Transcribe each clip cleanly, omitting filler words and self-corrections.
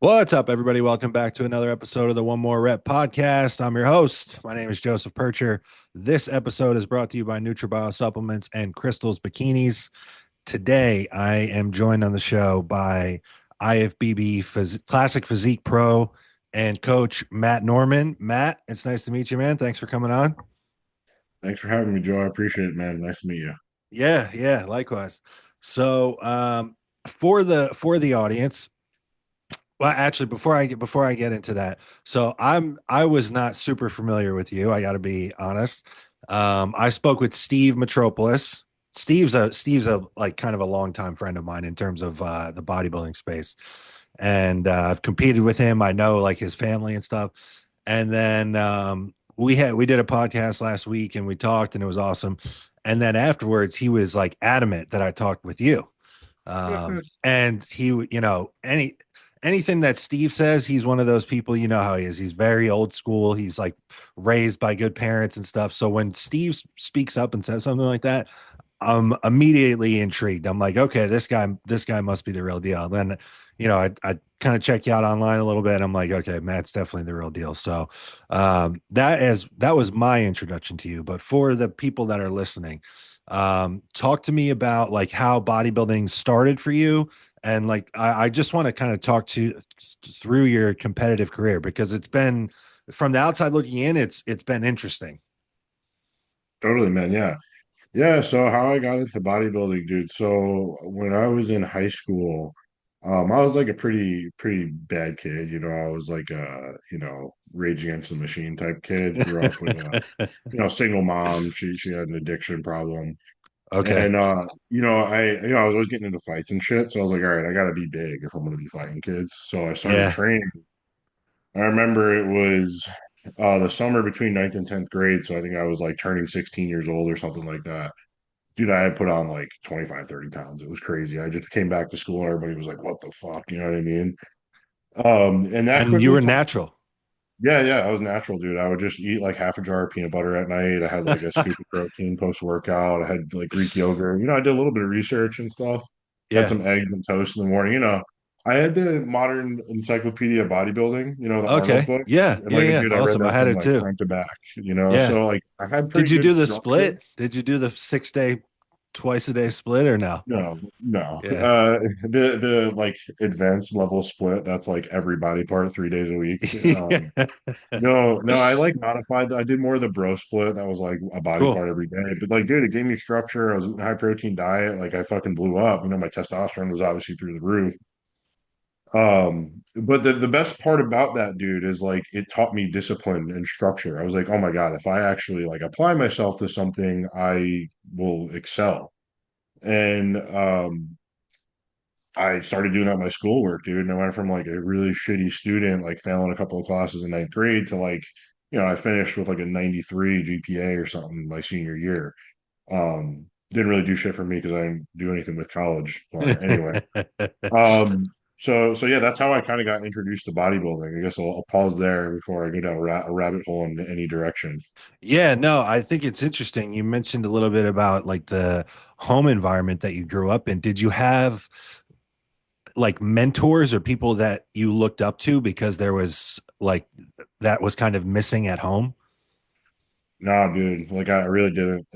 What's up, everybody? Welcome back to another episode of the One More Rep podcast. I'm your host. My name is Joseph Percher. This episode is brought to you by NutriBio Supplements and Crystals Bikinis. Today, I am joined on the show by IFBB Classic Physique Pro and Coach Matt Norman. Matt, it's nice to meet you, man. Thanks for coming on. Thanks for having me, Joe. I appreciate it, man. Nice to meet you. Yeah, likewise. So, for the audience, well, actually, before I get into that, so I was not super familiar with you. I got to be honest. I spoke with Steve Metropolis. Steve's a like kind of a longtime friend of mine in terms of the bodybuilding space, and I've competed with him. I know like his family and stuff. And then we did a podcast last week and we talked and it was awesome. And then afterwards, he was like adamant that I talked with you. And he, anything that Steve says, he's one of those people, you know how he is. He's very old school. He's like raised by good parents and stuff. So when Steve speaks up and says something like that, I'm immediately intrigued. I'm like, okay, this guy must be the real deal. And then, I kind of check you out online a little bit. I'm like, okay, Matt's definitely the real deal. So that was my introduction to you. But for the people that are listening, talk to me about like how bodybuilding started for you. And like I just want to kind of talk to through your competitive career because it's been from the outside looking in, it's been interesting. Totally, man. Yeah. Yeah. So how I got into bodybuilding, dude. So when I was in high school, I was like a pretty bad kid. I was like Rage Against the Machine type kid. Grew up with a single mom. She had an addiction problem. Okay. And I was always getting into fights and shit. So I was like, all right, I gotta be big if I'm gonna be fighting kids. So I started Yeah. training. I remember it was the summer between ninth and 10th grade. So I think I was like turning 16 years old or something like that. Dude, I had put on like 25, 30 pounds. It was crazy. I just came back to school and everybody was like, what the fuck? You know what I mean? And that And you quickly were taught. natural. Yeah, yeah, I was natural, dude. I would just eat like half a jar of peanut butter at night. I had like a scoop of protein post workout. I had like Greek yogurt. I did a little bit of research and stuff. Had Yeah. some eggs and toast in the morning. I had the modern encyclopedia of bodybuilding, the Arnold Okay. book. Yeah. And Yeah. like a Yeah. dude, I read Awesome. I that had from it like too. front to back, Yeah. so like I had Did pretty you good do the structure. split? Did you do the 6 day, twice a day split or no? No, no. Yeah. The like advanced level split, that's like every body part 3 days a week. No, no, I like modified. I did more of the bro split. That was like a body Cool. part every day. But like, dude, it gave me structure. I was eating a high protein diet. Like I fucking blew up. My testosterone was obviously through the roof. But the best part about that, dude, is like it taught me discipline and structure. I was like, oh my God, if I actually like apply myself to something, I will excel. And I started doing that in my schoolwork, dude. And I went from like a really shitty student, like failing a couple of classes in ninth grade to like, I finished with like a 93 GPA or something my senior year. Didn't really do shit for me because I didn't do anything with college. But anyway, so yeah, that's how I kind of got introduced to bodybuilding. I guess I'll pause there before I go down a rabbit hole in any direction. Yeah, no, I think it's interesting. You mentioned a little bit about like the home environment that you grew up in. Did you have like mentors or people that you looked up to because there was like that was kind of missing at home? Nah, dude, like I really didn't.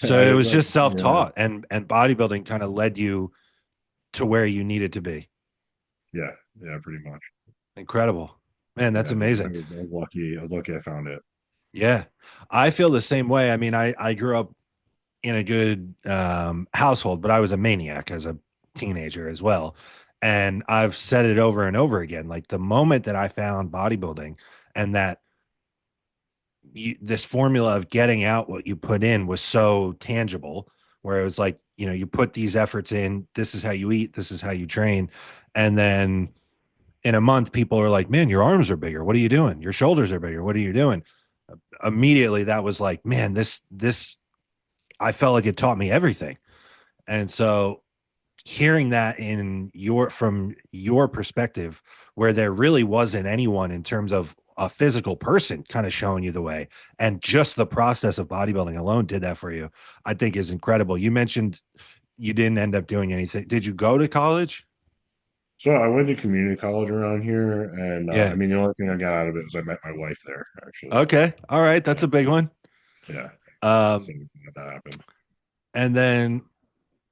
So it was just Yeah, self-taught and bodybuilding kind of led you to where you needed to be. yeah, yeah, pretty much. Incredible. Man, that's Yeah, dude, I amazing. was, I was lucky. I was lucky I found it. Yeah. I feel the same way. I mean, I grew up in a good household, but I was a maniac as a teenager as well. And I've said it over and over again. Like the moment that I found bodybuilding and that this formula of getting out what you put in was so tangible, where it was like, you put these efforts in, this is how you eat, this is how you train. And then in a month, people are like, man, your arms are bigger. What are you doing? Your shoulders are bigger. What are you doing? Immediately, that was like, man, this, I felt like it taught me everything. And so hearing that from your perspective, where there really wasn't anyone in terms of a physical person kind of showing you the way, and just the process of bodybuilding alone did that for you, I think is incredible. You mentioned you didn't end up doing anything. Did you go to college? So I went to community college around here, and I Yeah. mean, the only thing I got out of it was I met my wife there, actually. Okay. All right. Yeah, That's a big one. yeah. Um, So that happened. and then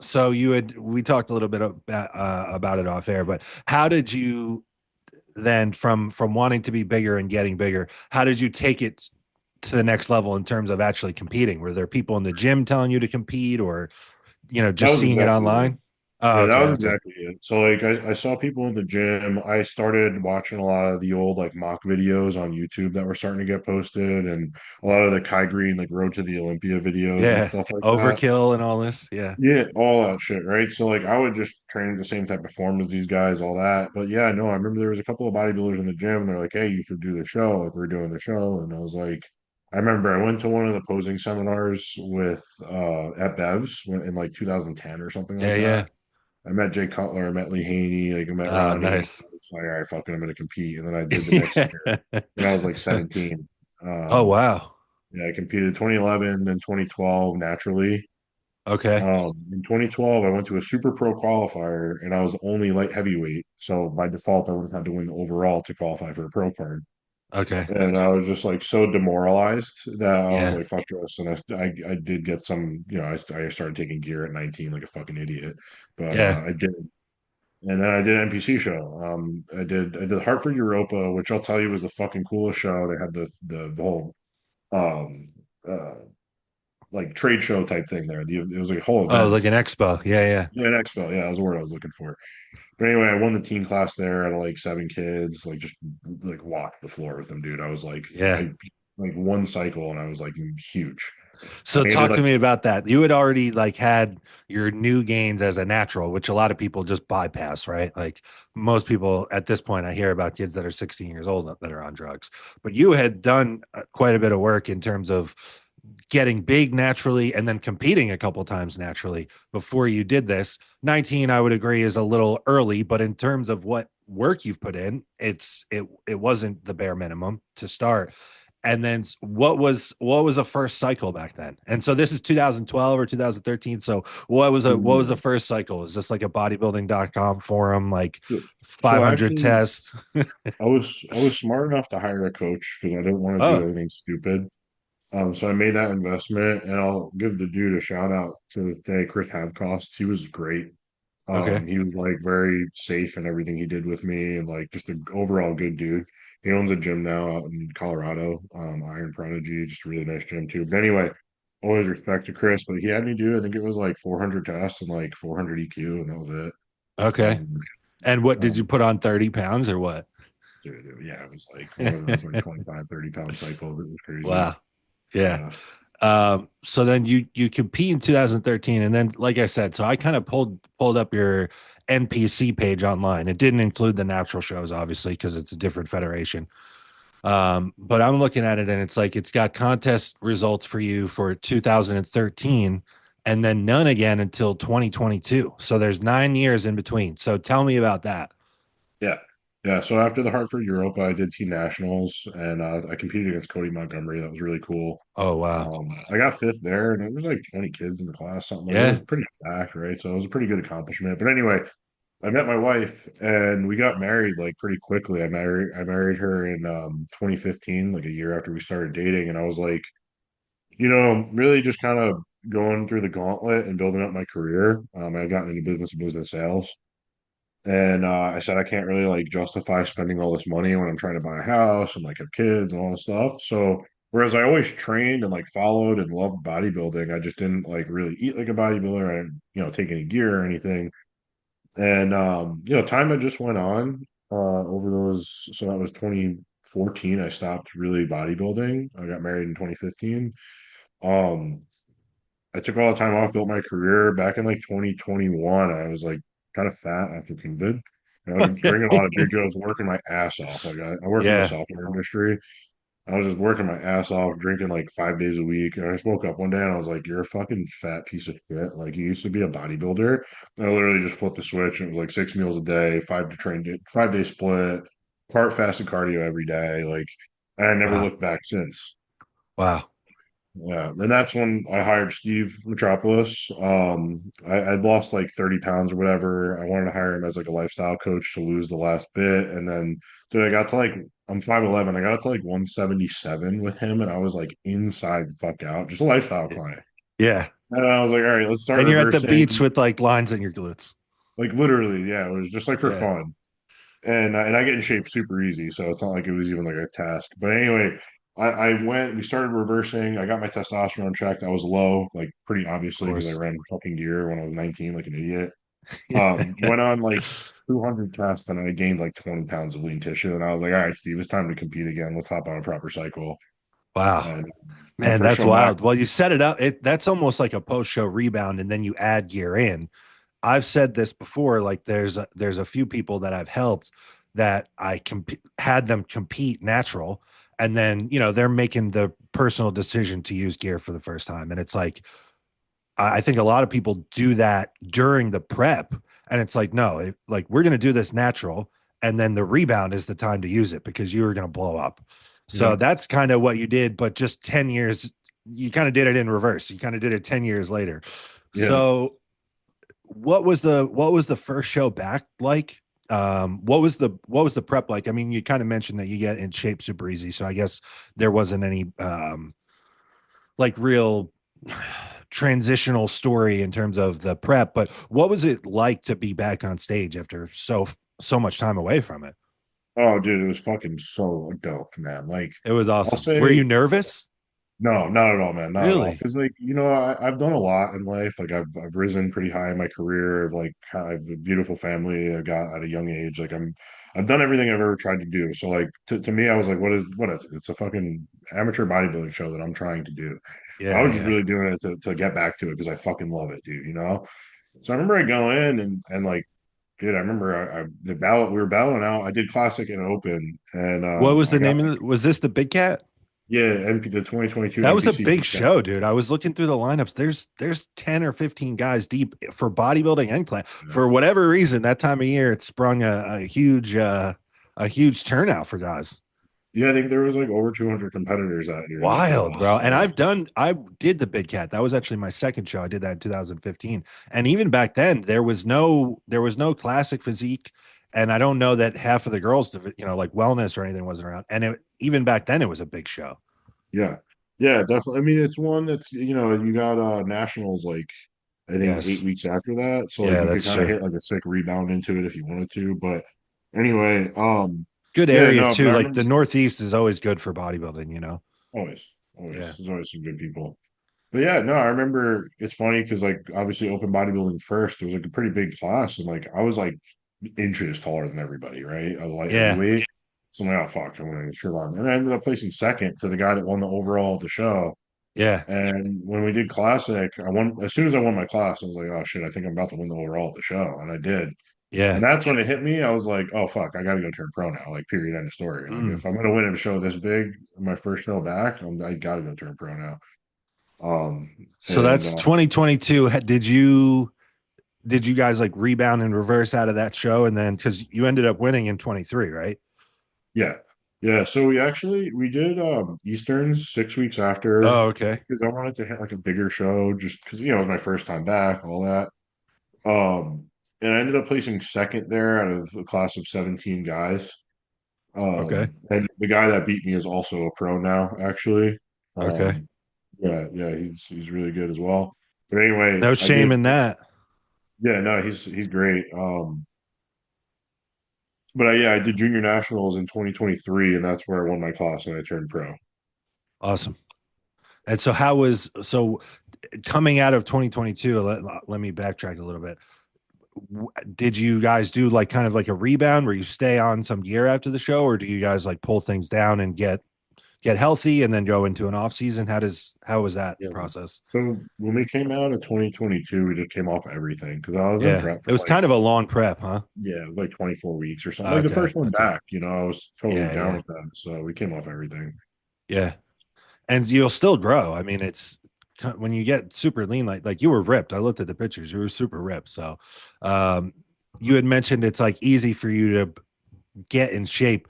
so you had we talked a little bit about it off air, but how did you then from wanting to be bigger and getting bigger, how did you take it to the next level in terms of actually competing? Were there people in the gym telling you to compete or, That just was seeing it exactly it. online? Oh, Yeah, that okay. was Okay. exactly it. So like I saw people in the gym. I started watching a lot of the old like mock videos on YouTube that were starting to get posted and a lot of the Kai Green like Road to the Olympia videos and Yeah. stuff like that. Overkill and all this. Yeah. Yeah, all that shit, right? So like I would just train at the same type of form as these guys, all that. But yeah, no, I remember there was a couple of bodybuilders in the gym and they're like, "Hey, you could do the show." Like we're doing the show. And I was like, I remember I went to one of the posing seminars with at Bev's in like 2010 or something Yeah. like that. Yeah. I met Jay Cutler, I met Lee Haney, like I met Oh, Ronnie. I nice. was like, all right, fucking, I'm gonna compete. And then I did the next Yeah. year when I was like 17. Oh, Um, wow. yeah, I competed 2011, then 2012 naturally. Okay. In 2012, I went to a super pro qualifier and I was only light heavyweight. So by default, I would have had to win overall to qualify for a pro card. Okay. And I was just like so demoralized that I was Yeah. like, fuck this. And I did get some, I started taking gear at 19 like a fucking idiot. But Yeah. I did. And then I did an NPC show. I did Hartford Europa, which I'll tell you was the fucking coolest show. They had the whole um uh like trade show type thing there. It was like a whole Oh, event. like an expo. Yeah. Yeah. Yeah, an expo. Yeah, that was the word I was looking for. But anyway, I won the teen class there out of like seven kids. Like just like walked the floor with them, dude. I was like, Yeah. I like one cycle and I was like huge. I So did talk like to me about that. You had already like had your new gains as a natural, which a lot of people just bypass, right? Like most people at this point, I hear about kids that are 16 years old that are on drugs, but you had done quite a bit of work in terms of getting big naturally and then competing a couple times naturally before you did this. 19, I would agree, is a little early, but in terms of what work you've put in, it wasn't the bare minimum to start. And then what was a first cycle back then? And so this is 2012 or 2013. So what was a first cycle? Is this like a bodybuilding.com forum, like so 500 actually tests? I was smart enough to hire a coach because I didn't want to do Oh, anything stupid. So I made that investment, and I'll give the dude a shout out to today, Chris Hadcost. He was great. okay. He was like very safe in everything he did with me, and like just an overall good dude. He owns a gym now out in Colorado, Iron Prodigy, just a really nice gym too. But anyway, always respect to Chris, but he had me do, I think it was like 400 tests and like 400 EQ, and that was it. Okay. Um, And what did you um, put on 30 pounds or what? Dude, yeah, it was like one of those like 25, 30 pound cycles. It was crazy. Wow. Yeah. Yeah. So then you compete in 2013, and then like I said, so I kind of pulled up your NPC page online. It didn't include the natural shows, obviously, because it's a different federation. But I'm looking at it, and it's like it's got contest results for you for 2013, and then none again until 2022. So there's 9 years in between. So tell me about that. Yeah. Yeah. So after the Hartford Europa, I did team nationals and I competed against Cody Montgomery. That was really cool. Oh wow. I got fifth there, and it was like 20 kids in the class, something like it Yeah. was pretty stacked, right? So it was a pretty good accomplishment. But anyway, I met my wife and we got married like pretty quickly. I married her in 2015, like a year after we started dating, and I was like, really just kind of going through the gauntlet and building up my career. I had gotten into business sales. And I said I can't really like justify spending all this money when I'm trying to buy a house and like have kids and all this stuff. So whereas I always trained and like followed and loved bodybuilding, I just didn't like really eat like a bodybuilder. I didn't, take any gear or anything. And time had just went on over those. So that was 2014. I stopped really bodybuilding. I got married in 2015. Um, I took all the time off, built my career back in like 2021. I was like kind of fat after COVID. I was drinking a lot of beer. I was working my ass off. Like I work in the Yeah. software industry. I was just working my ass off, drinking like 5 days a week. And I just woke up one day and I was like, "You're a fucking fat piece of shit. Like you used to be a bodybuilder." And I literally just flipped the switch and it was like 6 meals a day, 5-day split, fasted cardio every day. Like, and I never Wow. looked back since. Wow. Yeah, and that's when I hired Steve Metropolis. I'd lost like 30 pounds or whatever. I wanted to hire him as like a lifestyle coach to lose the last bit. And then, dude, I got to like, I'm 5'11. I got to like 177 with him, and I was like inside the fuck out, just a lifestyle client. Yeah. And I was like, all right, let's start And you're at the reversing. beach with like lines in your glutes. Like literally, yeah, it was just like for Yeah, fun. And I get in shape super easy, so it's not like it was even like a task. But anyway, we started reversing. I got my testosterone checked. I was low, like pretty of obviously because I course. ran fucking gear when I was 19, like an idiot. Yeah. Went on like 200 tests and I gained like 20 pounds of lean tissue. And I was like, all right, Steve, it's time to compete again. Let's hop on a proper cycle. Wow. And my Man, first that's show back, wild. Well, you set it up. That's almost like a post-show rebound, and then you add gear in. I've said this before. Like, there's a few people that I've helped that had them compete natural, and then they're making the personal decision to use gear for the first time, and it's like I think a lot of people do that during the prep, and it's like no, like we're gonna do this natural, and then the rebound is the time to use it because you are gonna blow up. So yeah, that's kind of what you did, but just 10 years. You kind of did it in reverse. You kind of did it 10 years later. yeah. So what was the first show back like? What was the prep like? I mean, you kind of mentioned that you get in shape super easy, so I guess there wasn't any like real transitional story in terms of the prep, but what was it like to be back on stage after so much time away from it? Oh, dude, it was fucking so dope, man. Like, It was I'll awesome. Were say you nervous? no, not at all, man. Not at all. Really? Because like, I've done a lot in life. Like I've risen pretty high in my career. I have a beautiful family. I got at a young age. I've done everything I've ever tried to do. So like to me, I was like, what is it? It's a fucking amateur bodybuilding show that I'm trying to do. I Yeah, was just yeah. really doing it to get back to it because I fucking love it, dude, you know? So I remember I go in and like, dude, I remember the battle we were battling out. I did classic and open and What was I the got name of like, it? Was this the Big Cat? yeah, the 2022 That was a NPC. big show, dude. I was looking through the lineups. There's 10 or 15 guys deep for bodybuilding and class. For whatever reason, that time of year it sprung a huge turnout for guys. Yeah, I think there was like over 200 competitors that year. Like it Wild, was bro. And I did the Big Cat. That was actually my second show. I did that in 2015. And even back then, there was no classic physique. And I don't know that half of the girls, like wellness or anything wasn't around. And even back then, it was a big show. yeah. Yeah, definitely. I mean, it's one that's you got nationals like I think eight Yes. weeks after that. So like Yeah, you could that's kind of true. hit like a sick rebound into it if you wanted to. But anyway, Good yeah, area no, but too. I Like remember the Northeast is always good for bodybuilding. always, Yeah. there's always some good people. But yeah, no, I remember it's funny because like obviously open bodybuilding first, it was like a pretty big class, and like I was like inches taller than everybody, right? I was like Yeah. heavyweight. So I'm like, oh fuck, I'm gonna get shirt on. And I ended up placing second to the guy that won the overall at the show. Yeah. And when we did classic, I won as soon as I won my class, I was like, oh shit, I think I'm about to win the overall at the show. And I did. And Yeah. that's when it hit me. I was like, oh fuck, I gotta go turn pro now. Like period end of story. Like Mm. if I'm gonna win at a show this big, my first show back, I gotta go turn pro now. Um So and that's 2022. Did you guys like rebound and reverse out of that show? And then because you ended up winning in 23, right? Yeah. Yeah. So we did Easterns 6 weeks after Oh, okay. because I wanted to hit like a bigger show just because it was my first time back, all that. And I ended up placing second there out of a class of 17 guys. Okay. And the guy that beat me is also a pro now, actually. Okay. Um, yeah, yeah, he's really good as well. But anyway, No I shame did in that. yeah, no, he's great. But yeah, I did junior nationals in 2023, and that's where I won my class and I turned pro. Awesome. And so coming out of 2022, let me backtrack a little bit. Did you guys do like kind of like a rebound where you stay on some gear after the show, or do you guys like pull things down and get healthy and then go into an off season? How was that Yeah. process? So when we came out in 2022, we just came off everything because I was in Yeah. prep It for was like kind of a long prep, huh? yeah, like 24 weeks or something. Like the Okay. first one Okay. back, I was totally Yeah. down Yeah. with that. So we came off everything. Yeah. And you'll still grow. I mean, it's when you get super lean, like you were ripped. I looked at the pictures. You were super ripped. So, um, you had mentioned it's like easy for you to get in shape.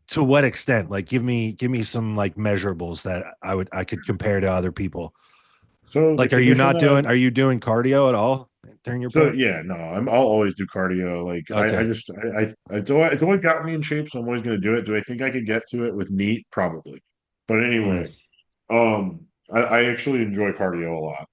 To what extent? Like give me some like measurables that I could compare to other people. So the Like condition that I are you doing cardio at all during your so prep? yeah, no, I'll always do cardio. Like I Okay. just it's always got me in shape, so I'm always gonna do it. Do I think I could get to it with meat? Probably. But Mm, anyway, I actually enjoy cardio a lot.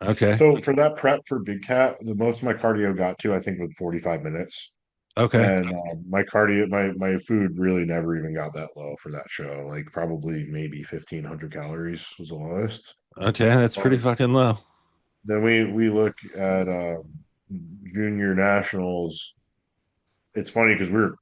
okay. So for that prep for Big Cat, the most my cardio got to, I think, was 45 minutes. Okay. And my cardio, my food really never even got that low for that show. Like probably maybe 1,500 calories was the lowest. Okay. That's pretty Um, fucking low. then we look at junior nationals. It's funny because we were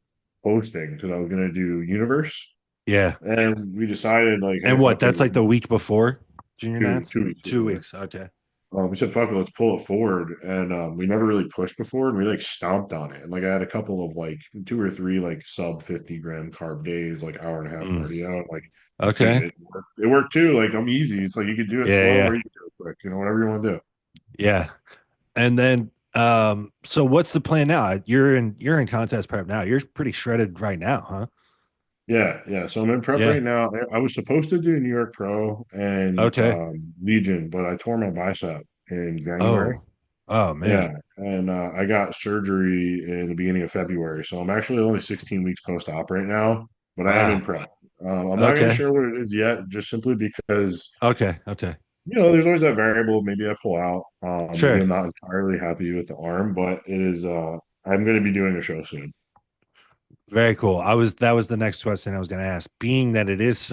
posting because I was gonna do universe, Yeah. and we decided like, hey, And what? fuck it, That's like the week before junior nats? 2 weeks 2 weeks. before. Okay. We said, fuck it, let's pull it forward. And we never really pushed before and we like stomped on it. And like I had a couple of like 2 or 3 like sub 50 gram carb days, like hour and a half Mm, cardio. And like, dude, okay. it worked too. Like I'm easy. It's like you could do it Yeah. slow Yeah. or you could do it quick, whatever you want to do. Yeah. And then so what's the plan now? You're in contest prep now. You're pretty shredded right now, huh? Yeah, yeah. So I'm in prep Yeah. right now. I was supposed to do New York Pro and Okay. Legion, but I tore my bicep in January. Oh. Oh Yeah, man. and I got surgery in the beginning of February, so I'm actually only 16 weeks post-op right now, but I am in Wow. prep. I'm not going to Okay. share what it is yet, just simply because Okay. Okay. there's always that variable. Maybe I pull out. Maybe Sure. I'm not entirely happy with the arm, but it is. I'm going to be doing a show soon. Very cool. That was the next question I was going to ask. Being that it is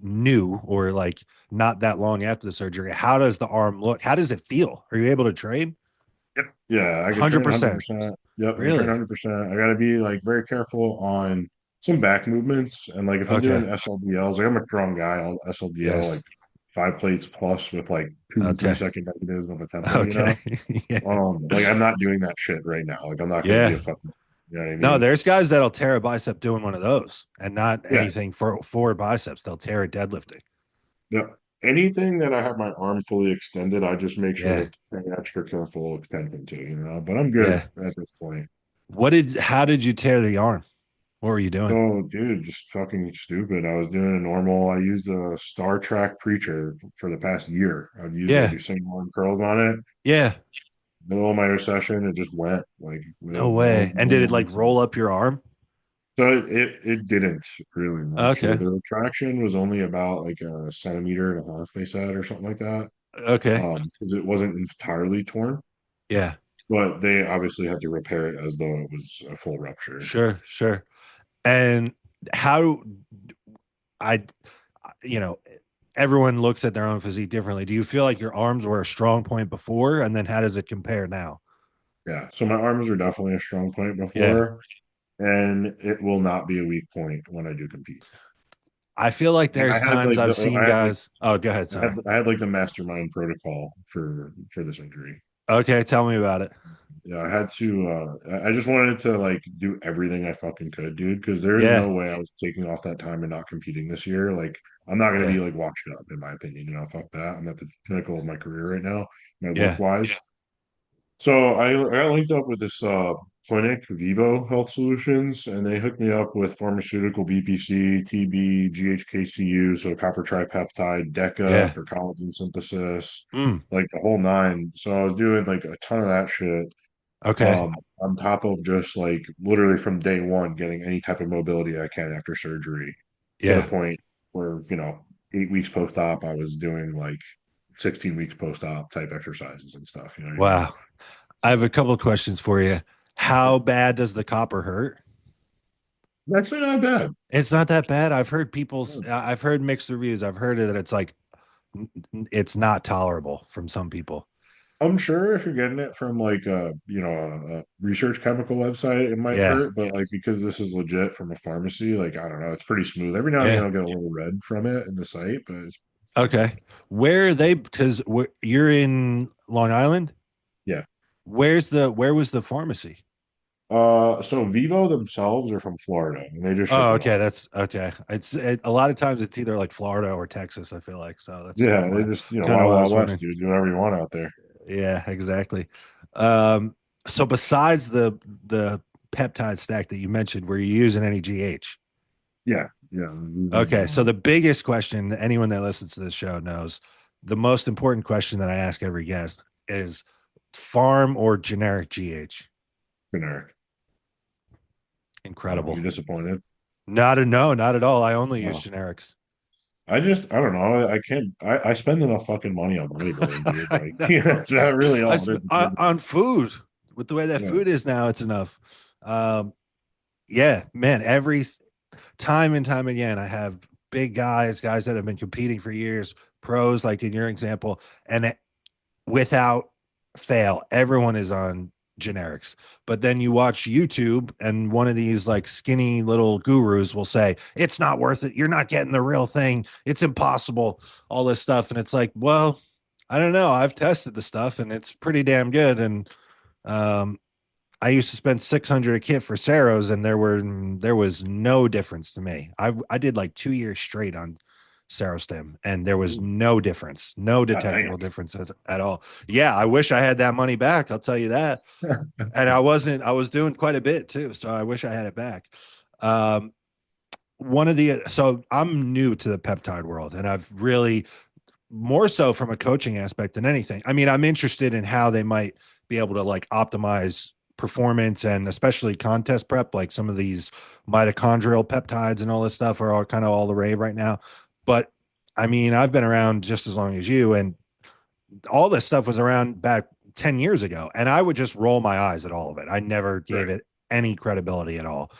new or like not that long after the surgery, how does the arm look? How does it feel? Are you able to train? Yep. Yeah, I could train 100%. 100%. Yep, I can train Really? 100%. I got to be like very careful on some back movements. And like if I'm Okay. doing SLDLs, like I'm a strong guy, I'll SLDL like Yes. 5 plates plus with like 2 to 3 Okay. second negatives on the tempo, Okay. Yeah. Like I'm not doing that shit right now. Like I'm not going to be Yeah. a fucking, you know what I No, mean? there's guys that'll tear a bicep doing one of those and not Yeah, anything for biceps. They'll tear it deadlifting. yeah. Anything that I have my arm fully extended, I just make sure Yeah. to pay extra careful attention to, But I'm good Yeah. at this point. How did you tear the arm? What were you doing? So, dude, just fucking stupid. I was doing a normal. I used a Star Trek preacher for the past year. I Yeah. do single arm curls on it. Yeah. Middle of my session, it just went like No no, way. And no did it like nonsense. roll up your arm? So it didn't really much. Okay. The retraction was only about like a centimeter and a half, they said, or something like that. Okay. Because it wasn't entirely torn, Yeah. but they obviously had to repair it as though it was a full rupture. Sure. Sure. And how I, you know, everyone looks at their own physique differently. Do you feel like your arms were a strong point before? And then how does it compare now? Yeah. So my arms were definitely a strong point Yeah. before. And it will not be a weak point when I do compete. I feel like And there's times I've seen guys. Oh, go ahead. Sorry. I had like the mastermind protocol for this injury. Okay. Tell me about it. Yeah, I had to I just wanted to like do everything I fucking could, dude, because there is Yeah. no way I was taking off that time and not competing this year. Like I'm not gonna Yeah. be like washed up in my opinion, fuck that. I'm at the pinnacle of my career right now, my work Yeah. wise. So I linked up with this clinic, Vivo Health Solutions, and they hooked me up with pharmaceutical BPC, TB, GHKCU, so copper tripeptide, DECA Yeah. for collagen synthesis, Mm. like the whole nine. So I was doing like a ton of that shit. Okay. Um, on top of just like literally from day one, getting any type of mobility I can after surgery, to the Yeah. point where 8 weeks post op, I was doing like 16 weeks post op type exercises and stuff. You know what I mean? Wow. I have a couple of questions for you. How bad does the copper hurt? Actually, not bad. It's not that bad. I've heard mixed reviews. I've heard that it's like it's not tolerable from some people. I'm sure if you're getting it from like a research chemical website, it might Yeah. hurt, but like because this is legit from a pharmacy, like I don't know, it's pretty smooth. Every now and again, Yeah. I'll get a little red from it in the site, but it's fine. Okay. Where are they? Because you're in Long Island. Yeah. Where was the pharmacy? So Vivo themselves are from Florida, and they just ship Oh, it okay. all. That's okay. A lot of times it's either like Florida or Texas. I feel like so. That's Yeah, they just kind of Wild why I Wild was West, wondering. dude. Do whatever you want out there. Yeah, exactly. Um, so besides the peptide stack that you mentioned, were you using any GH? Yeah, yeah. I'm using, Okay, so the biggest question that anyone that listens to this show knows, the most important question that I ask every guest is farm or generic GH? generic. Oh, Incredible. you disappointed? Not a no, not at all. I only use No. generics. I don't know. I can't. I spend enough fucking money on bodybuilding, dude. I Like, know. yeah, that's not really all it is. On food with the way that Yeah, food is now, it's enough. Um, yeah, man. Every time and time again, I have big guys that have been competing for years, pros like in your example, and without fail, everyone is on generics. But then you watch YouTube, and one of these like skinny little gurus will say, it's not worth it. You're not getting the real thing. It's impossible. All this stuff. And it's like, well, I don't know. I've tested the stuff and it's pretty damn good. And um, I used to spend 600 a kit for Ceros, and there was no difference to me. I did like 2 years straight on Serostim, and there was no difference, no God damn. detectable differences at all. Yeah, I wish I had that money back. I'll tell you that. And I was doing quite a bit too, so I wish I had it back. Um, so I'm new to the peptide world, and I've really more so from a coaching aspect than anything. I mean, I'm interested in how they might be able to like optimize performance and especially contest prep, like some of these mitochondrial peptides and all this stuff are all kind of all the rave right now. But I mean, I've been around just as long as you, and all this stuff was around back 10 years ago, and I would just roll my eyes at all of it. I never gave Right. it any credibility at all.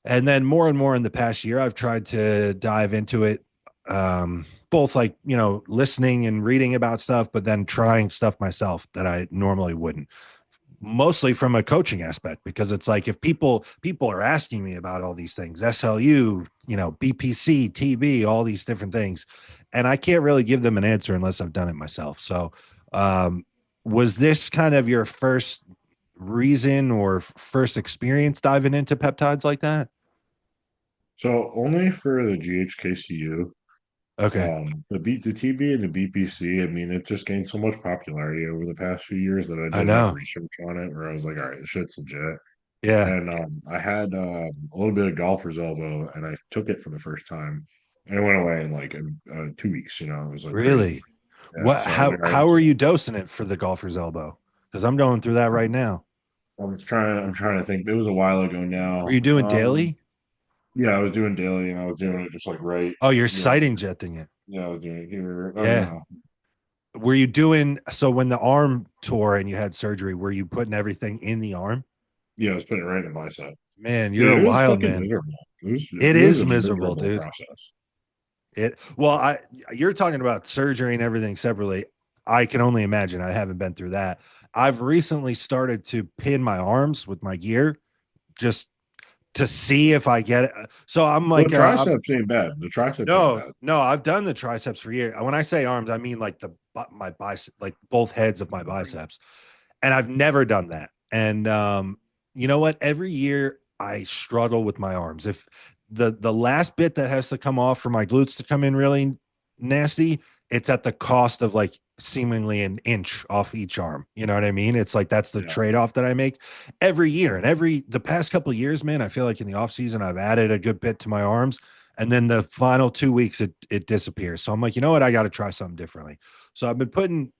And then more and more in the past year, I've tried to dive into it, both like, listening and reading about stuff, but then trying stuff myself that I normally wouldn't. Mostly from a coaching aspect, because it's like if people are asking me about all these things, SLU, BPC, TB, all these different things, and I can't really give them an answer unless I've done it myself. So, was this kind of your first reason or first experience diving into peptides like that? So only for the GHKCU, Okay. the TB and the BPC. I mean, it just gained so much popularity over the past few years that I I did like know. research on it, where I was like, all right, this shit's legit. Yeah. And I had a little bit of golfer's elbow, and I took it for the first time, and it went away in like 2 weeks. It was like crazy. Really? Yeah, What so I was like, all right, how are so you dosing it for the golfer's elbow? Because I'm going through that right now. I'm trying to think. It was a while ago Were now. you doing daily? Yeah, I was doing daily, and I was doing it just like right, Oh, you're you know, sight injecting it. yeah, I was doing it here. Oh Yeah. no, Were you doing so when the arm tore and you had surgery, were you putting everything in the arm? yeah, I was putting it right in the bicep. Man, you're a Dude, it was wild fucking man. miserable. It It was is a miserable, miserable dude. process. I you're talking about surgery and everything separately. I can only imagine. I haven't been through that. I've recently started to pin my arms with my gear just to see if I get it. So I'm Well, the like, triceps ain't bad. The triceps ain't no, bad. no, I've done the triceps for years. When I say arms, I mean like my bicep, like both heads of my biceps. And I've never done that. And you know what? Every year I struggle with my arms. If the last bit that has to come off for my glutes to come in really nasty, it's at the cost of like seemingly an inch off each arm. You know what I mean? It's like that's the Yeah. trade-off that I make every year. And the past couple of years, man, I feel like in the off season I've added a good bit to my arms. And then the final 2 weeks it disappears. So I'm like, you know what? I got to try something differently. So I've been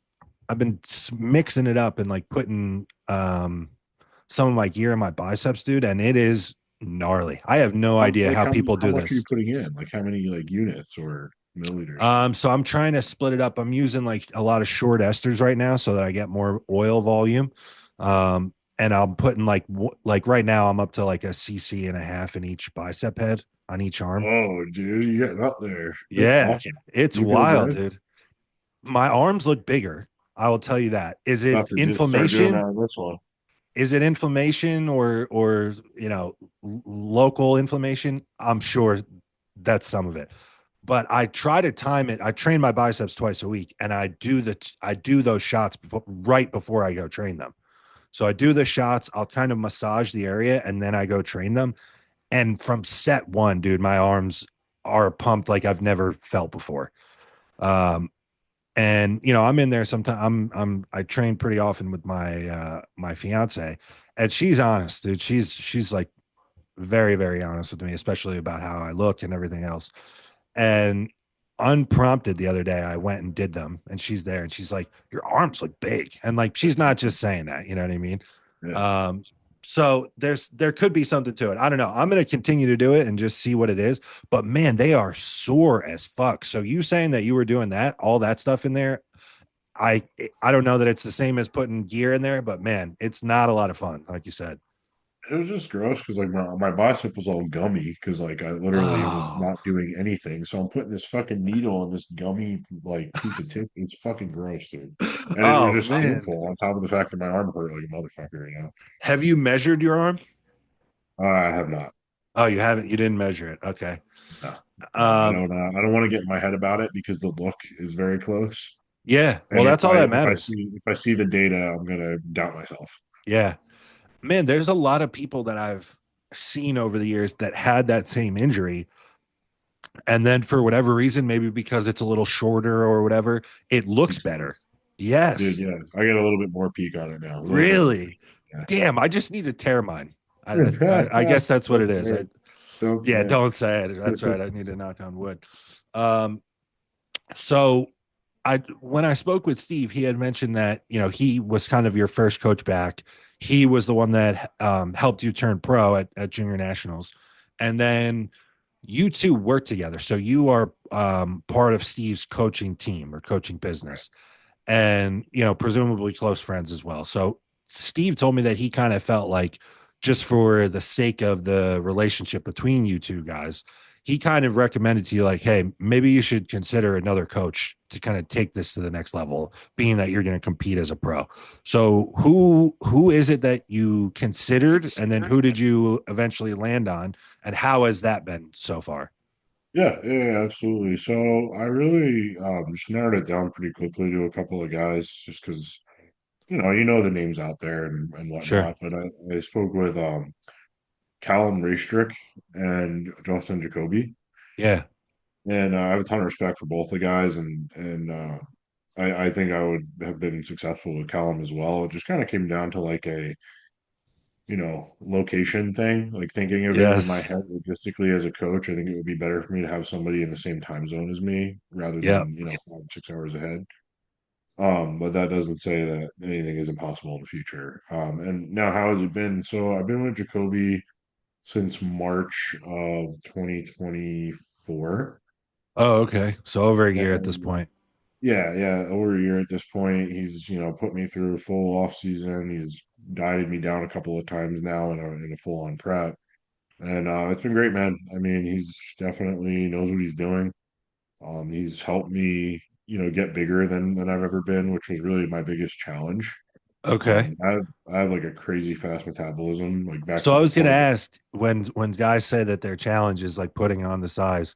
mixing it up and like putting some of my gear in my biceps, dude, and it is gnarly. I have no idea how people How do much are you this. putting in? Like how many like units or milliliters? So I'm trying to split it up. I'm using like a lot of short esters right now so that I get more oil volume. And I'm putting like right now I'm up to like a cc and a half in each bicep head on each arm. Oh, dude, you getting up there. That's Yeah, awesome. it's You feel wild, good? dude. My arms look bigger. I will tell you that. Is it About to just start doing that inflammation? on this one. Is it inflammation or local inflammation? I'm sure that's some of it. But I try to time it. I train my biceps twice a week, and I do those shots right before I go train them. So I do the shots. I'll kind of massage the area, and then I go train them. And from set one, dude, my arms are pumped like I've never felt before. Um, And I'm in there sometimes. I train pretty often with my fiance, and she's honest, dude. She's like very, very honest with me, especially about how I look and everything else. And unprompted the other day, I went and did them, and she's there, and she's like, "Your arms look big," and like she's not just saying that, you know what I mean? Yeah. Um, so there could be something to it. I don't know. I'm gonna continue to do it and just see what it is. But man, they are sore as fuck. So you saying that you were doing that, all that stuff in there, I I don't know that it's the same as putting gear in there, but man, it's not a lot of fun, like you said. It was just gross because like my bicep was all gummy because like I literally was Oh, not doing anything. So I'm putting this fucking needle in this gummy like piece of tissue. It's fucking gross, dude. And it was oh just man. painful on top of the fact that my arm hurt like a motherfucker right now. Have you measured your arm? I have not. Oh, you haven't. You didn't measure it. Okay. No, no, Um, I don't want to get in my head about it because the look is very close. yeah. Well, And that's all that matters. if I see the data, I'm gonna doubt myself. Yeah. Man, there's a lot of people that I've seen over the years that had that same injury. And then for whatever reason, maybe because it's a little shorter or whatever, it looks Peaks on it. better. Dude, Yes. yeah. I got a little bit more peak on it now. A little bit more Really? peak. Yeah. Damn. I just need to tear mine. I guess that's what it Don't is. say it. Don't Yeah, say don't say it. That's it. right. I need to knock on wood. Um, so when I spoke with Steve, he had mentioned that he was kind of your first coach back. He was the one that helped you turn pro at junior nationals, and then you two work together. So you are part of Steve's coaching team or coaching business, and presumably close friends as well. So Steve told me that he kind of felt like, just for the sake of the relationship between you two guys, he kind of recommended to you, like, hey, maybe you should consider another coach to kind of take this to the next level, being that you're going to compete as a pro. So who is it that you considered, and then who did you eventually land on, and how has that been so far? Yeah, absolutely. So I really just narrowed it down pretty quickly to a couple of guys just because you know the names out there and Sure. whatnot. But I spoke with Callum Raystrick and Justin Jacoby. Yeah. And I have a ton of respect for both the guys, and I think I would have been successful with Callum as well. It just kind of came down to like a location thing, like thinking of it in my Yes. head logistically as a coach. I think it would be better for me to have somebody in the same time zone as me rather Yep. than 5 6 hours ahead. But that doesn't say that anything is impossible in the future. And now how has it been? So I've been with Jacoby since March of 2024. Oh, okay. So over a year at this And point. yeah, over a year at this point. He's, put me through a full off season. He's dieted me down a couple of times now in a full on prep. And it's been great, man. I mean, he's definitely knows what he's doing. He's helped me, get bigger than I've ever been, which was really my biggest challenge. Okay. I have like a crazy fast metabolism, like back So to I was going to before. ask, when guys say that their challenge is like putting on the size,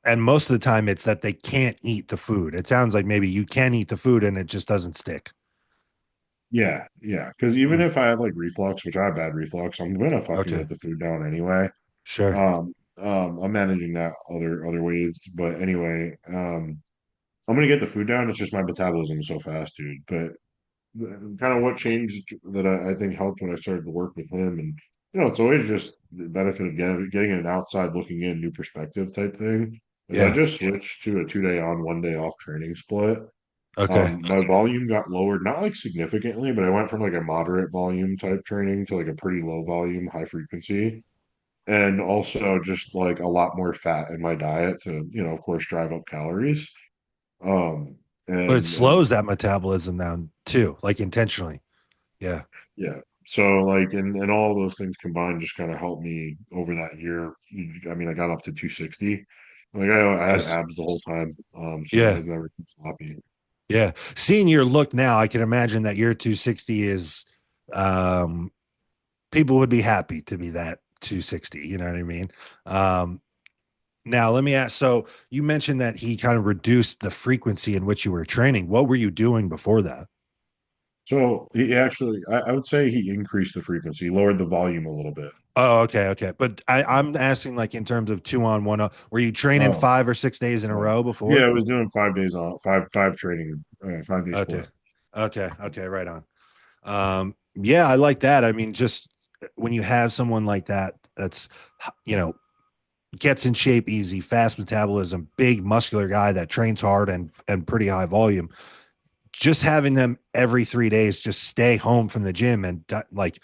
and most of the time it's that they can't eat the food. It sounds like maybe you can eat the food and it just doesn't stick. Yeah. Because even Mm, if I have like reflux, which I have bad reflux, I'm gonna fucking okay. get the food down anyway. Sure. I'm managing that other ways, but anyway, I'm gonna get the food down. It's just my metabolism is so fast, dude. But kind of what changed that I think helped when I started to work with him, and it's always just the benefit of getting an outside looking in, new perspective type thing. Is I Yeah. just switched to a 2 day on, 1 day off training split. Okay. My volume got lowered, not like significantly, but I went from like a moderate volume type training to like a pretty low volume, high frequency, and also just like a lot more fat in my diet to, of course, drive up calories. Um, But it and slows that metabolism down too, like intentionally. Yeah. yeah, so like, and all those things combined just kind of helped me over that year. I mean, I got up to 260. Like I had Nice. abs the whole time, so I Yeah. was never too sloppy. Yeah. Seeing your look now, I can imagine that your 260 is, um, people would be happy to be that 260. You know what I mean? Um, Now, let me ask. So, you mentioned that he kind of reduced the frequency in which you were training. What were you doing before that? So he actually, I would say he increased the frequency, he lowered the volume a little bit. Oh, okay, okay. But I'm asking like in terms of two on one. Were you training Oh, 5 or 6 days in a oh. row Yeah, before? I was doing 5 days on, five training, 5 day Okay, split. okay, right on. Yeah, I like that. I mean, just when you have someone like that, that's you know gets in shape easy, fast metabolism, big muscular guy that trains hard and pretty high volume. Just having them every 3 days, just stay home from the gym and like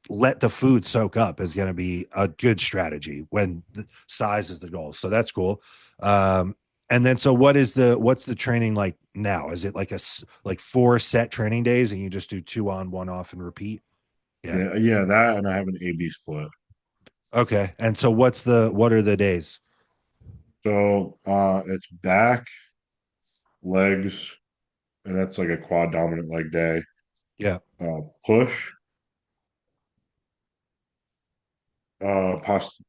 let the food soak up is going to be a good strategy when the size is the goal. So that's cool. And then so what's the training like now? Is it like like 4 set training days and you just do two on, one off and repeat? Yeah. Yeah, yeah, that, and I have an A/B split. Okay. And so what are the days? So it's back, legs, and that's like a quad dominant leg day. Yeah. Push,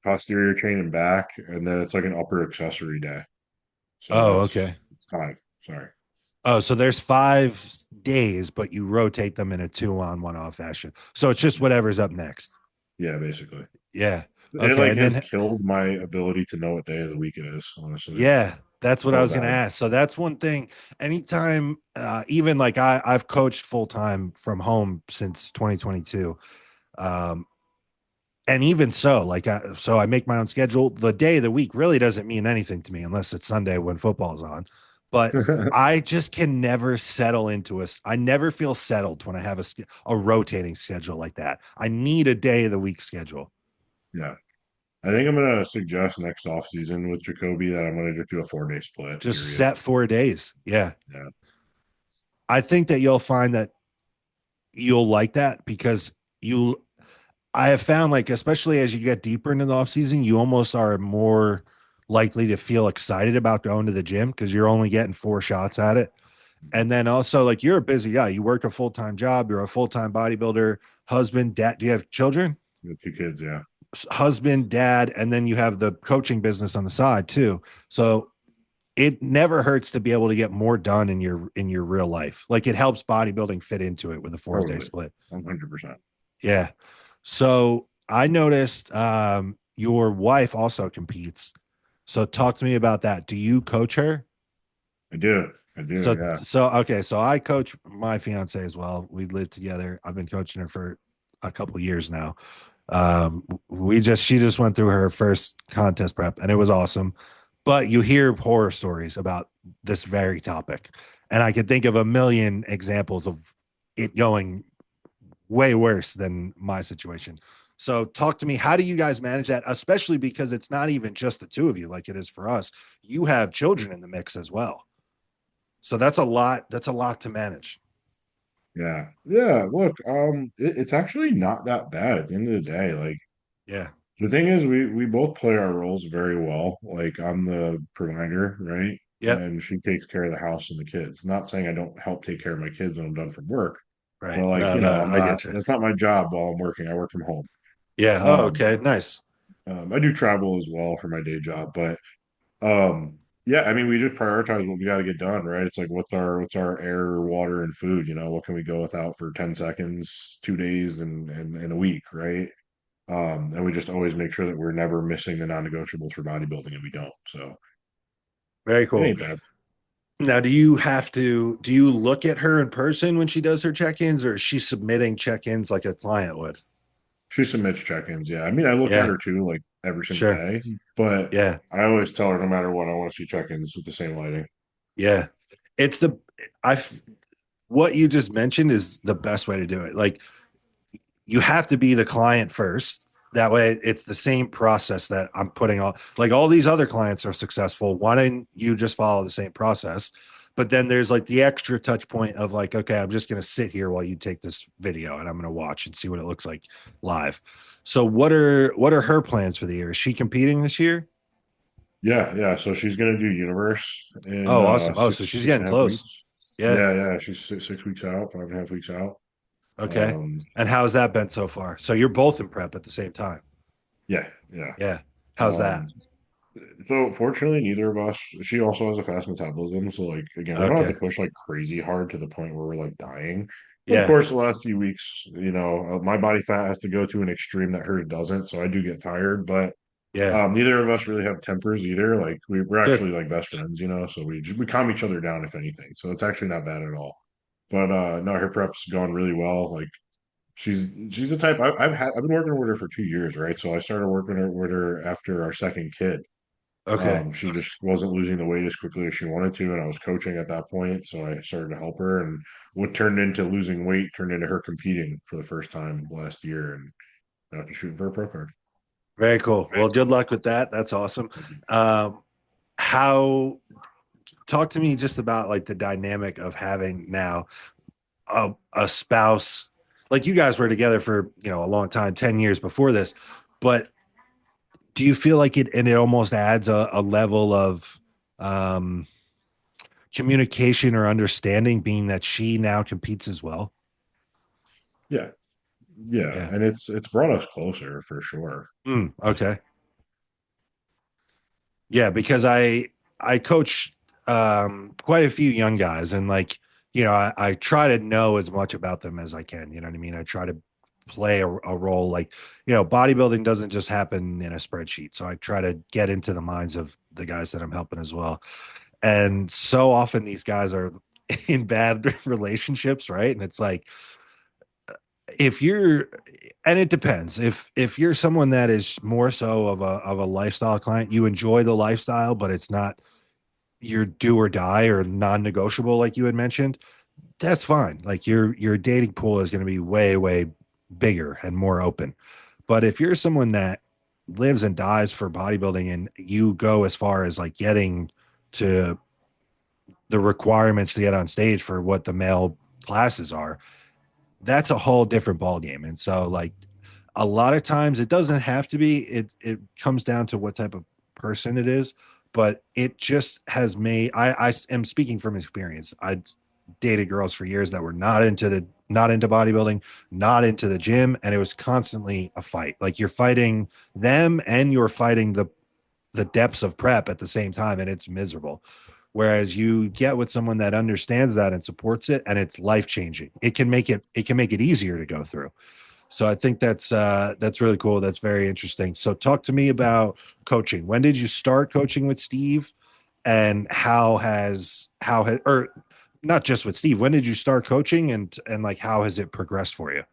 posterior chain and back, and then it's like an upper accessory day. So Oh, that's okay. five. Sorry. Oh, so there's 5 days, but you rotate them in a two on, one off fashion. So it's just whatever's up next. Yeah, basically. Yeah. It Okay. like And has then killed my ability to know what day of the week it is, honestly. yeah, that's what I So was going to bad. ask. So that's one thing. Anytime, even like I've coached full time from home since 2022. Um, and even so, so I make my own schedule. The day of the week really doesn't mean anything to me unless it's Sunday when football's on. But I just can never settle into I never feel settled when I have a rotating schedule like that. I need a day of the week schedule. Yeah. I think I'm gonna suggest next off season with Jacoby that I'm gonna just do a 4 day split, Just period. set 4 days. Yeah. Yeah. I think that you'll find that you'll like that because you I have found like especially as you get deeper into the off season, you almost are more likely to feel excited about going to the gym because you're only getting 4 shots at it. And then also like you're a busy guy. You work a full-time job, you're a full-time bodybuilder, husband, dad. Do you have children? With 2 kids, yeah. Husband, dad, and then you have the coaching business on the side too. So it never hurts to be able to get more done in your real life. Like it helps bodybuilding fit into it with a 4 day Totally. split. 100%. Yeah. So I noticed your wife also competes. So talk to me about that. Do you coach her? I do. I do, So yeah. so okay, so I coach my fiance as well. We live together. I've been coaching her for a couple of years now. We just she just went through her first contest prep and it was awesome. But you hear horror stories about this very topic. And I could think of a million examples of it going way worse than my situation. So talk to me. How do you guys manage that? Especially because it's not even just the two of you like it is for us. You have children in the mix as well. So that's a lot. That's a lot to manage. Yeah. Yeah. Look, it's actually not that bad at the end of the day. Like Yeah. the thing is we both play our roles very well. Like I'm the provider, right? Yep. And she takes care of the house and the kids. Not saying I don't help take care of my kids when I'm done from work, Right. but like, No, no, I'm I not, get you. that's not my job while I'm working. I work from home. Yeah. Oh, Um, okay. Nice. I do travel as well for my day job, but um, yeah, I mean, we just prioritize what we got to get done, right? It's like what's our air, water, and food. What can we go without for 10 seconds, 2 days, and a week, right? And we just always make sure that we're never missing the non-negotiables for bodybuilding, and we don't. So Very it cool. ain't bad. Now, do you look at her in person when she does her check-ins or is she submitting check-ins like a client would? She submits check-ins. Yeah, I mean, I look at Yeah. her too, like every single Sure. day, but Yeah. I always tell her no matter what, I want to see check-ins with the same lighting. Yeah. It's I, what you just mentioned is the best way to do it. Like you have to be the client first. That way it's the same process that I'm putting on. Like all these other clients are successful. Why don't you just follow the same process? But then there's like the extra touch point of like, okay, I'm just going to sit here while you take this video and I'm going to watch and see what it looks like live. So what are her plans for the year? Is she competing this year? Yeah, yeah. So she's gonna do Universe in Oh, awesome. Oh, so six she's six getting and a half close. weeks. Yeah. Yeah, yeah. She's 6 weeks out, 5.5 weeks out. Okay. Um, And how's that been so far? So you're both in prep at the same time. yeah, yeah. Yeah. How's that? Um, so fortunately, neither of us. She also has a fast metabolism, so like again, we don't have Okay. to push like crazy hard to the point where we're like dying. Of Yeah. course, the last few weeks, my body fat has to go to an extreme that hers doesn't, so I do get tired. But Yeah. neither of us really have tempers either. Like we're Good. actually like best friends, so we calm each other down if anything. So it's actually not bad at all. But no, her prep's gone really well. Like she's the type I've been working with her for 2 years, right? So I started working with her after our second kid. Okay. She just wasn't losing the weight as quickly as she wanted to, and I was coaching at that point, so I started to help her. And what turned into losing weight turned into her competing for the first time last year, and now she's shooting for a pro card. Very cool. Well, good luck with that. That's awesome. Um, how talk to me just about like the dynamic of having now a spouse, like you guys were together for a long time, 10 years before this, but do you feel like it almost adds a level of um communication or understanding, being that she now competes as well? Yeah, yeah, Yeah. and it's brought us closer for sure. Okay. Yeah, because I coach quite a few young guys, and like, I try to know as much about them as I can. You know what I mean? I try to play a role. Like, bodybuilding doesn't just happen in a spreadsheet. So I try to get into the minds of the guys that I'm helping as well. And so often these guys are in bad relationships, right? And it's like, if you're and it depends, if you're someone that is more so of a lifestyle client, you enjoy the lifestyle, but it's not your do or die or non-negotiable, like you had mentioned, that's fine. Like your dating pool is going to be way bigger and more open. But if you're someone that lives and dies for bodybuilding, and you go as far as like getting to the requirements to get on stage for what the male classes are, that's a whole different ball game. And so, like, a lot of times it doesn't have to be. It comes down to what type of person it is. But it just has made, I am speaking from experience. I dated girls for years that were not into bodybuilding, not into the gym, and it was constantly a fight. Like, you're fighting them and you're fighting the depths of prep at the same time, and it's miserable. Whereas you get with someone that understands that and supports it, and it's life changing. It can make it easier to go through. So I think that's really cool. That's very interesting. So talk to me about coaching. When did you start coaching with Steve, and how has or not just with Steve? When did you start coaching, and like how has it progressed for you?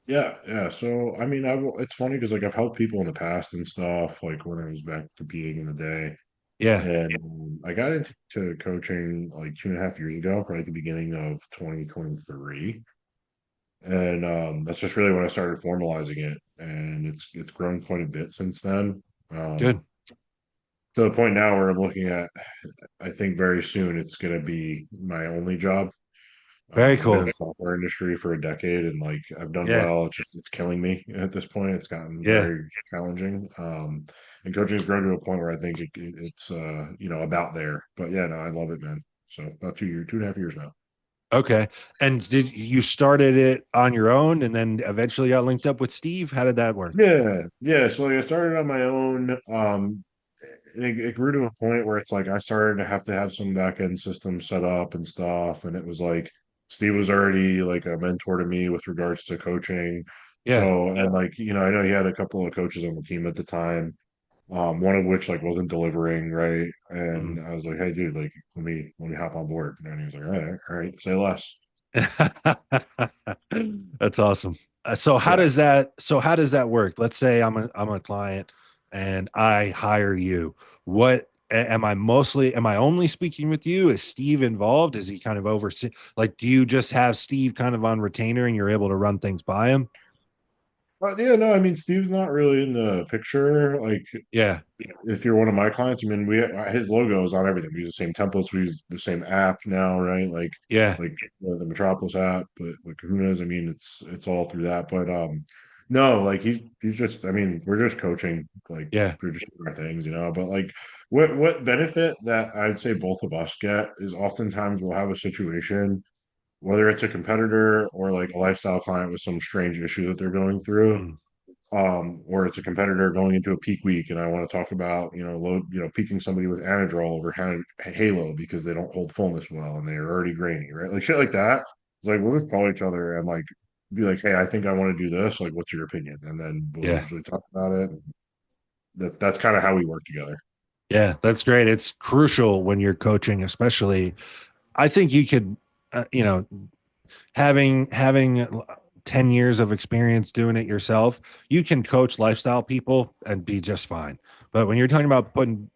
Yeah, yeah. So I mean, it's funny because like I've helped people in the past and stuff, like when I was back competing in the day. Yeah, And I got into coaching like 2.5 years ago, right at the beginning of 2023. And that's just really when I started formalizing it. And it's grown quite a bit since then. good, Um, to the point now where I'm looking at, I think very soon it's going to be my only job. very I've been in cool. the software industry for a decade and like I've done Yeah, well. It's killing me at this point. It's gotten yeah. very challenging. And coaching has grown to a point where I think it's about there. But yeah, no, I love it, man. So about 2 years, 2.5 years now. Okay. And did you started it on your own and then eventually got linked up with Steve? How did that work? Yeah, yeah. So like I started on my own. And it grew to a point where it's like I started to have some back end systems set up and stuff. And it was like Steve was already like a mentor to me with regards to coaching. Yeah. So, and like, I know he had a couple of coaches on the team at the time, one of which like wasn't delivering, right? Mhm. And I was like, hey, dude, like, let me hop on board. And he was like, all right, say less. That's awesome. So how Yeah. does that work? Let's say I'm a client and I hire you. Am I only speaking with you? Is Steve involved? Is he kind of oversee, like, do you just have Steve kind of on retainer and you're able to run things by him? Yeah, no, I mean, Steve's not really in the picture. Like, Yeah. if you're one of my clients, I mean, his logo is on everything. We use the same templates, we use the same app now, right? Yeah. Like the Metropolis app, but like Kahuna's, I mean, it's all through that. But no, like he's just, I mean, we're just coaching, like Yeah. we're just doing our things, But like, what benefit that I'd say both of us get is oftentimes we'll have a situation, whether it's a competitor or like a lifestyle client with some strange issue that they're going through, Mm. or it's a competitor going into a peak week, and I want to talk about, peaking somebody with anadrol over halo because they don't hold fullness well and they're already grainy, right? Like shit like that. It's like we'll just call each other and like be like, hey, I think I want to do this. Like, what's your opinion? And then we'll Yeah. usually talk about it. That's kind of how we work together. Yeah, that's great. It's crucial when you're coaching, especially. I think you could, having 10 years of experience doing it yourself, you can coach lifestyle people and be just fine. But when you're talking about putting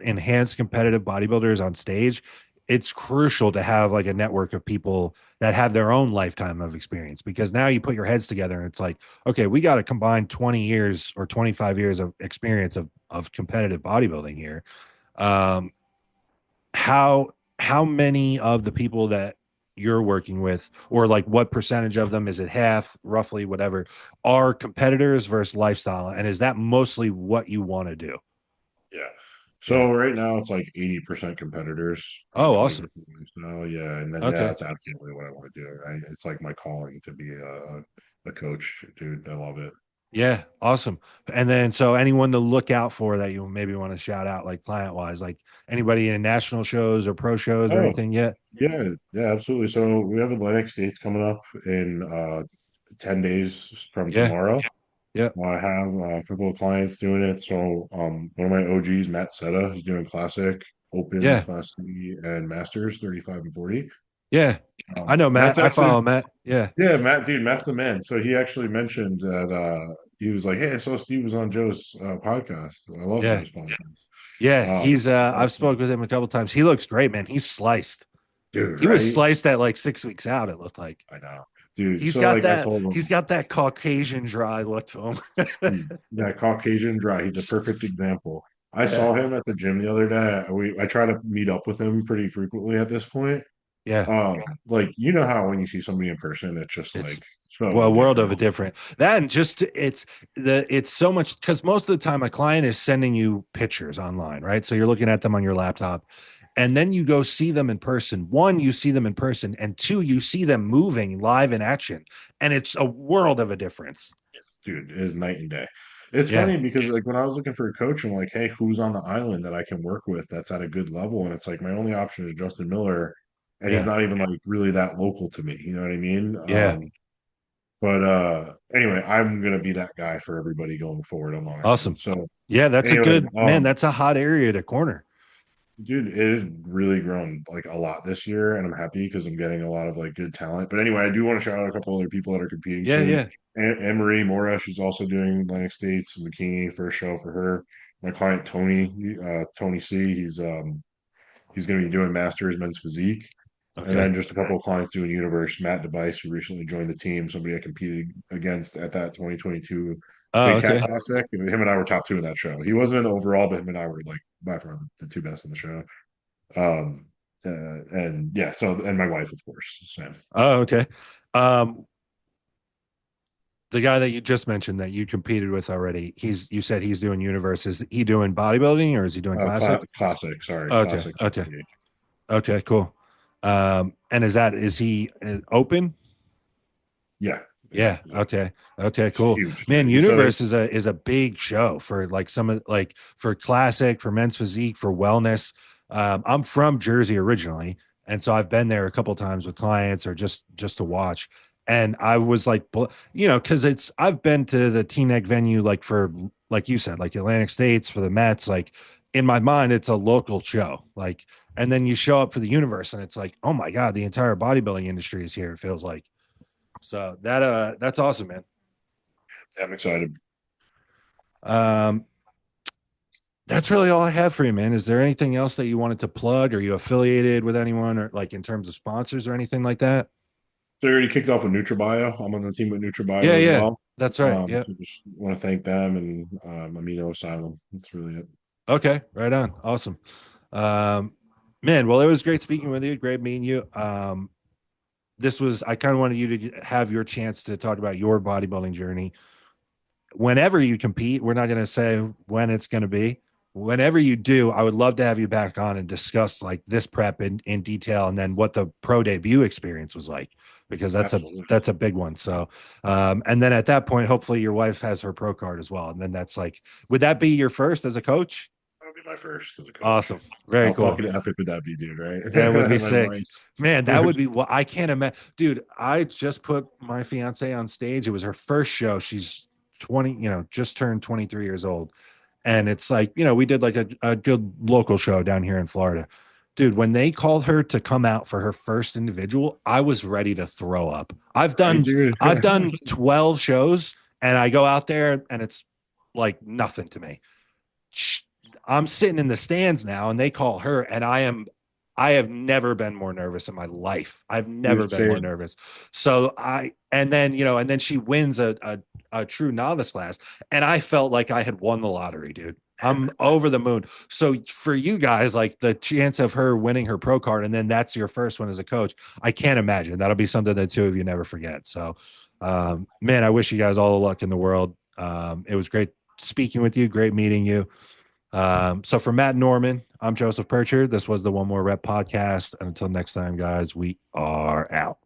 enhanced competitive bodybuilders on stage, it's crucial to have like a network of people that have their own lifetime of experience, because now you put your heads together and it's like, okay, we got to combine 20 years or 25 years of experience of competitive bodybuilding here. um, how many of the people that you're working with, or like what percentage of them, is it half, roughly, whatever, are competitors versus lifestyle, and is that mostly what you want to do? Yeah. Yeah. So right now it's like 80% competitors, Oh, 20% awesome. lifestyle. Yeah. And then, yeah, Okay. that's absolutely what I want to do. It's like my calling to be a coach, dude. I love it. Yeah, awesome. And then, so anyone to look out for that you maybe want to shout out, like client wise, like anybody in national shows or pro shows or Oh, anything yet? yeah. Yeah, absolutely. So we have Atlantic States coming up in 10 days from Yeah. tomorrow. Yeah. I have a couple of clients doing it. So one of my OGs, Matt Setta, he's doing Classic, Open, Yeah. Class C, and Masters 35 and 40. Yeah. I know Matt's Matt. I actually, follow Matt. Yeah. yeah, Matt, dude, Matt's the man. So he actually mentioned that he was like, hey, I saw Steve was on Joe's podcast. I love Yeah. Joe's podcast. Yeah. Um, He's I've spoke with him a couple times. He looks great, man. He's sliced. dude, He was right? sliced at like 6 weeks out, it looked like. I know. Dude, He's so got like I that, told he's him, got that Caucasian dry look to him. that Caucasian dry, he's a perfect example. I Yeah. saw him at the gym the other day. I try to meet up with him pretty frequently at this point. Yeah. Like you know how when you see somebody in person, it's just It's like so well, a world of different. a different. That, and just it's so much, because most of the time a client is sending you pictures online, right? So you're looking at them on your laptop, and then you go see them in person. One, you see them in person, and two, you see them moving live in action, and it's a world of a difference. Dude, it is night and day. It's Yeah. funny because like when I was looking for a coach, I'm like, hey, who's on the island that I can work with that's at a good level? And it's like my only option is Justin Miller, and he's Yeah. not even like really that local to me. You know what I mean? Yeah. But anyway, I'm gonna be that guy for everybody going forward on Long Island. Awesome. So Yeah, that's a anyway, good man. That's a hot area to corner. dude, it has really grown like a lot this year, and I'm happy because I'm getting a lot of like good talent. But anyway, I do want to shout out a couple other people that are competing Yeah. soon. Yeah. Anne Marie Mora, she's also doing Atlantic States and bikini for a show for her. My client Tony, Tony C, he's going to be doing Masters men's physique, and Okay. then just a couple of clients doing Universe. Matt Device, who recently joined the team, somebody I competed against at that 2022 Oh, Big Cat okay. Classic. And him and I were top two in that show. He wasn't in the overall, but him and I were like by far the two best in the show. Um, and yeah, so and my wife, of course. So Oh, okay. Um, the guy that you just mentioned that you competed with already, you said he's doing universe. Is he doing bodybuilding or is he doing classic? classic, sorry, Okay. classic Okay. classic. Okay. Cool. And is he open? Yeah, yeah, Yeah. yeah. Okay. Okay. It's Cool. huge, Man, dude. So Universe is a big show for like some of, like, for classic, for men's physique, for wellness. I'm from Jersey originally, and so I've been there a couple times with clients or just to watch. And I was like, because I've been to the Teaneck venue, like, for, like you said, like Atlantic States for the Mets. Like, in my mind, it's a local show. Like, and then you show up for the Universe, and it's like, oh my god, the entire bodybuilding industry is here. It feels like. So that's awesome, man. I'm excited. Um, that's really all I have for you, man. Is there anything else that you wanted to plug? Are you affiliated with anyone, or like in terms of sponsors or anything like that? So I already kicked off with NutriBio. I'm on the team with Yeah, NutriBio as yeah, well. that's right. Yeah. So just want to thank them and Amino Asylum. That's really it. Okay, right on. Awesome. Um, man, well, it was great speaking with you. Great meeting you. I kind of wanted you to have your chance to talk about your bodybuilding journey. Whenever you compete, we're not going to say when it's going to be. Whenever you do, I would love to have you back on and discuss like this prep in detail, and then what the pro debut experience was like, because Absolutely. that's a big one. So, and then at that point, hopefully your wife has her pro card as well. And then that's like, would that be your first as a coach? my first as a coach. Awesome. Very How cool. fucking epic would that be, dude? Right? That would be Like, sick. Man, that would be what I can't imagine. Dude, I just put my fiance on stage. It was her first show. She's 20, just turned 23 years old. And it's like, we did like a good local show down here in Florida. Dude, when they called her to come out for her first individual, I was ready to throw up. I've right, done dude. I've done 12 shows and I go out there and it's like nothing to me. I'm sitting in the stands now and they call her and I have never been more nervous in my life. I've never Dude, been more same. nervous. So and then she wins a true novice class and I felt like I had won the lottery, dude. I'm over the moon. So for you guys, like the chance of her winning her pro card and then that's your first one as a coach, I can't imagine. That'll be something that two of you never forget. So man, I wish you guys all the luck in the world. It was great speaking with you. Great meeting you. So for Matt Norman, I'm Joseph Purchard. This was the One More Rep podcast. And until next time, guys, we are out.